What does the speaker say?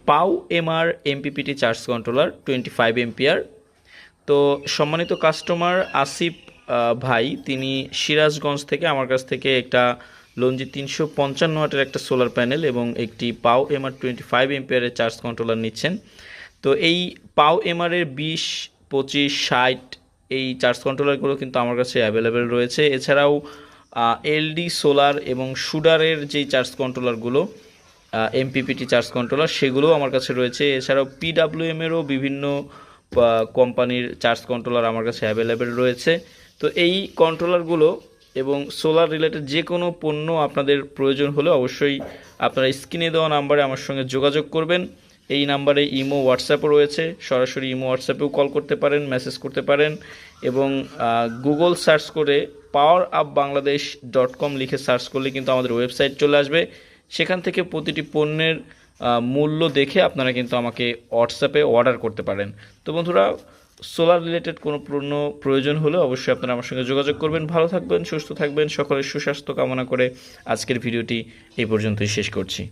পাও MR MPPT charge controller 25 ampere. তো সম্মানিত কাস্টমার আসিফ ভাই তিনি সিরাজগঞ্জ থেকে আমার কাছ থেকে একটা লঞ্জি 355 ওয়াটের একটা সোলার প্যানেল এবং একটি পাও এমআর 25 এম্পিয়ারের চার্জ কন্ট্রোলার নিচ্ছেন। তো এই পাও এমআরের 20, 25, 60 এই চার্জ কন্ট্রোলারগুলো কিন্তু আমার কাছে অ্যাভেলেবেল রয়েছে। এছাড়াও এলডি সোলার এবং শুডারের যেই চার্জ কন্ট্রোলারগুলো এমপিপিটি চার্জ কন্ট্রোলার সেগুলোও আমার কাছে রয়েছে। এছাড়াও পিডাব্লিউএমেরও বিভিন্ন কোম্পানির চার্জ কন্ট্রোলার আমার কাছে অ্যাভেলেবেল রয়েছে। তো এই কন্ট্রোলারগুলো এবং সোলার রিলেটেড যে কোনো পণ্য আপনাদের প্রয়োজন হলে অবশ্যই আপনারা স্ক্রিনে দেওয়া নাম্বারে আমার সঙ্গে যোগাযোগ করবেন। এই নাম্বারে ইমো হোয়াটসঅ্যাপও রয়েছে, সরাসরি ইমো হোয়াটসঅ্যাপেও কল করতে পারেন, মেসেজ করতে পারেন এবং গুগল সার্চ করে powerup.bangladesh.com লিখে সার্চ করলে কিন্তু আমাদের ওয়েবসাইট চলে আসবে। সেখান থেকে প্রতিটি পণ্যের মূল্য দেখে আপনারা কিন্তু আমাকে হোয়াটসঅ্যাপে অর্ডার করতে পারেন। তো বন্ধুরা, সোলার রিলেটেড কোনো পণ্য প্রয়োজন হলে অবশ্যই আপনারা আমার সঙ্গে যোগাযোগ করবেন। ভালো থাকবেন, সুস্থ থাকবেন, সকলের সুস্বাস্থ্য কামনা করে আজকের ভিডিওটি এই পর্যন্তই শেষ করছি।